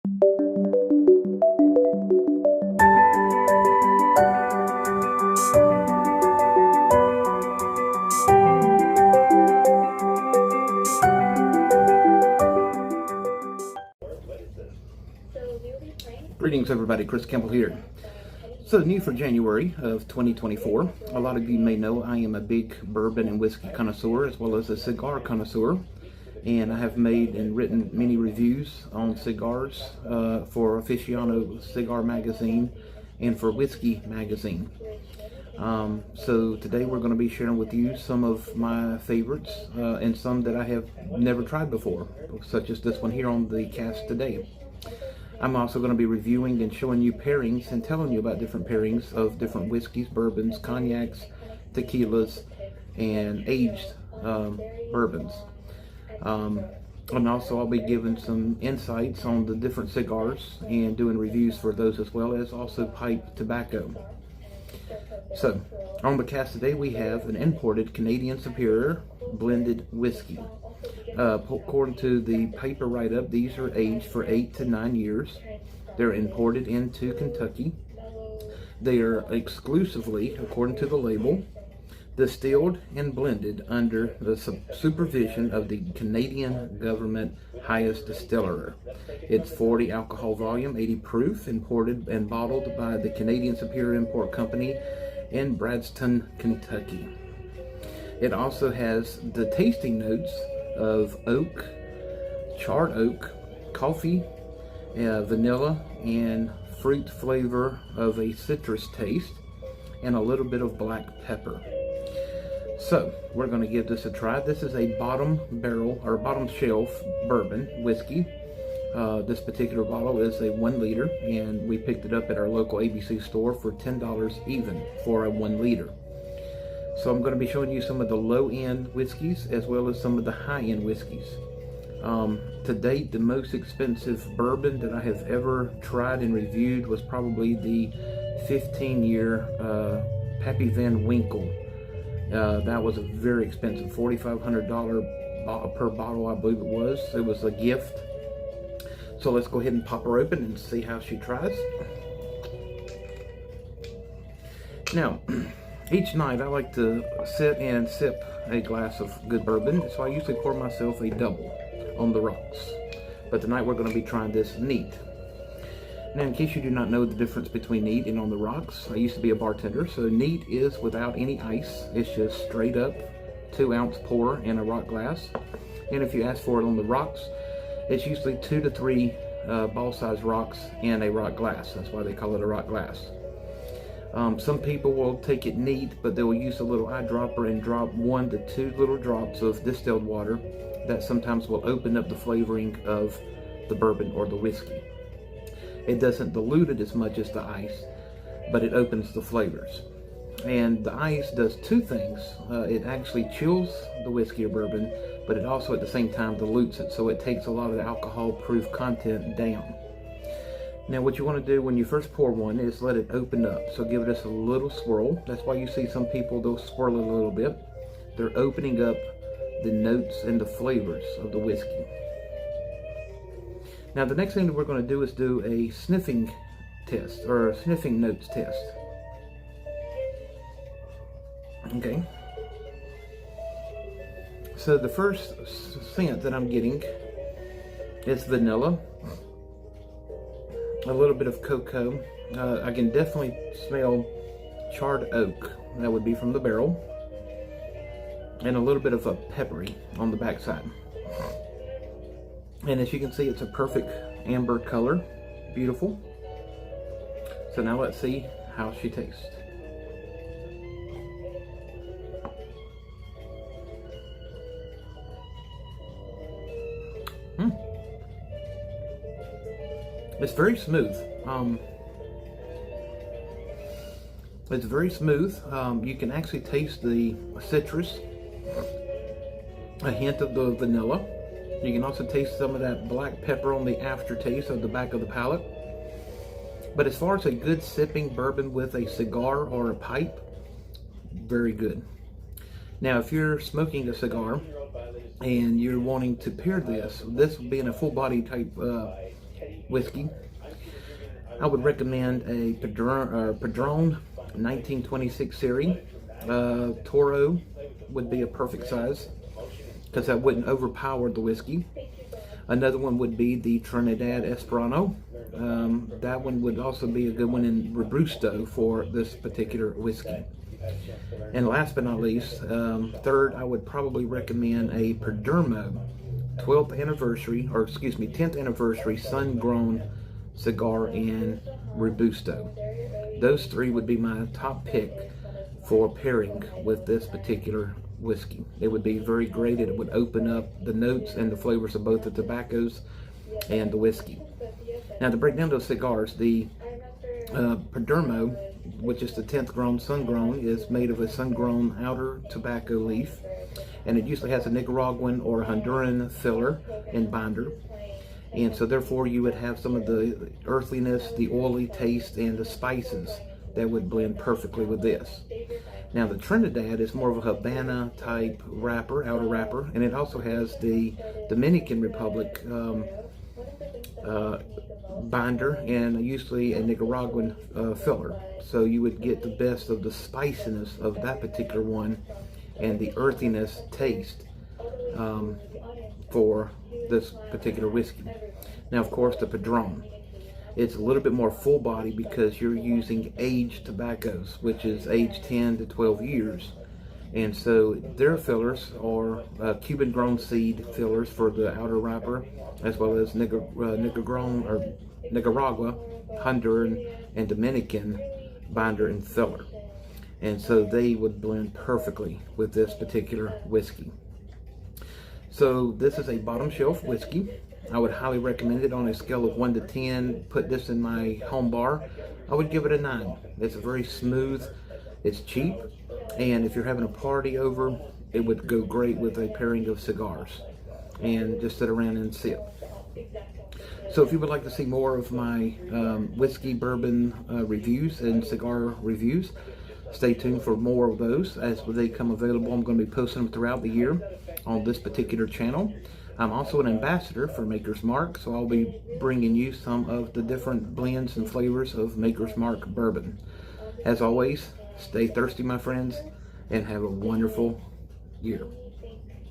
Greetings everybody, Chris Campbell here. So new for January of 2024, a lot of you may know I am a big bourbon and whiskey connoisseur as well as a cigar connoisseur, and I have made and written many reviews on cigars for Aficionado Cigar magazine and for Whiskey magazine. So today we're going to be sharing with you some of my favorites and some that I have never tried before, such as this one here on the cast today. I'm also going to be reviewing and showing you pairings and telling you about different pairings of different whiskeys, bourbons, cognacs, tequilas, and aged bourbons. And also I'll be giving some insights on the different cigars and doing reviews for those, as well as also pipe tobacco. So on the cast today we have an imported Canadian Superior blended whiskey. According to the paper write-up, these are aged for 8 to 9 years. They're imported into Kentucky. They are exclusively, according to the label, distilled and blended under the supervision of the Canadian government highest distiller. It's 40 alcohol volume, 80 proof, imported and bottled by the Canadian Superior Import Company in Bradston, Kentucky. It also has the tasting notes of oak, charred oak, coffee, vanilla, and fruit flavor of a citrus taste, and a little bit of black pepper. So we're going to give this a try. This is a bottom barrel or bottom shelf bourbon whiskey. This particular bottle is a 1 liter, and we picked it up at our local ABC store for $10 even for a 1 liter. So I'm going to be showing you some of the low-end whiskeys as well as some of the high-end whiskeys. To date, the most expensive bourbon that I have ever tried and reviewed was probably the 15-year Pappy Van Winkle. That was a very expensive, $4,500 per bottle, I believe it was. It was a gift. So let's go ahead and pop her open and see how she tries. Now, each night I like to sit and sip a glass of good bourbon, so I usually pour myself a double on the rocks. But tonight we're going to be trying this neat. Now, in case you do not know the difference between neat and on the rocks, I used to be a bartender, so neat is without any ice. It's just straight up 2-ounce pour in a rock glass. And if you ask for it on the rocks, it's usually 2 to 3 ball-sized rocks in a rock glass. That's why they call it a rock glass. Some people will take it neat, but they will use a little eyedropper and drop 1 to 2 little drops of distilled water. That sometimes will open up the flavoring of the bourbon or the whiskey. It doesn't dilute it as much as the ice, but it opens the flavors. And the ice does 2 things. It actually chills the whiskey or bourbon, but it also at the same time dilutes it, so it takes a lot of the alcohol proof content down. Now what you want to do when you first pour one is let it open up. So give it just a little swirl. That's why you see some people, they'll swirl it a little bit. They're opening up the notes and the flavors of the whiskey. Now the next thing that we're going to do is do a sniffing test, or a sniffing notes test. Okay. So the first scent that I'm getting is vanilla. A little bit of cocoa. I can definitely smell charred oak. That would be from the barrel. And a little bit of a peppery on the backside. And as you can see, it's a perfect amber color. Beautiful. So now let's see how she tastes. It's very smooth. It's very smooth. You can actually taste the citrus, a hint of the vanilla. You can also taste some of that black pepper on the aftertaste of the back of the palate. But as far as a good sipping bourbon with a cigar or a pipe, very good. Now, if you're smoking a cigar and you're wanting to pair this being a full body type whiskey. I would recommend a Padron 1926 series. Toro would be a perfect size because that wouldn't overpower the whiskey. Another one would be the Trinidad Esperanto. That one would also be a good one in Robusto for this particular whiskey. And last but not least, third, I would probably recommend a Perdomo 10th anniversary sun-grown cigar in Robusto. Those three would be my top pick for pairing with this particular whiskey. It would be very great. It would open up the notes and the flavors of both the tobaccos and the whiskey. Now, to break down those cigars, the Perdomo, which is the 10th grown sun-grown, is made of a sun-grown outer tobacco leaf, and it usually has a Nicaraguan or Honduran filler and binder. And so therefore you would have some of the earthiness, the oily taste, and the spices that would blend perfectly with this. Now the Trinidad is more of a Havana type wrapper, outer wrapper, and it also has the Dominican Republic binder and usually a Nicaraguan filler. So you would get the best of the spiciness of that particular one and the earthiness taste for this particular whiskey. Now, of course, the Padron. It's a little bit more full body because you're using aged tobaccos, which is aged 10 to 12 years. And so their fillers are Cuban grown seed fillers for the outer wrapper, as well as Nicaragua, Honduran, and Dominican binder and filler. And so they would blend perfectly with this particular whiskey. So this is a bottom shelf whiskey. I would highly recommend it on a scale of 1 to 10. Put this in my home bar, I would give it a 9. It's very smooth, it's cheap, and if you're having a party over, it would go great with a pairing of cigars and just sit around and sip. So if you would like to see more of my whiskey, bourbon reviews and cigar reviews, stay tuned for more of those as they come available. I'm going to be posting them throughout the year on this particular channel. I'm also an ambassador for Maker's Mark, so I'll be bringing you some of the different blends and flavors of Maker's Mark bourbon. As always, stay thirsty, my friends, and have a wonderful year.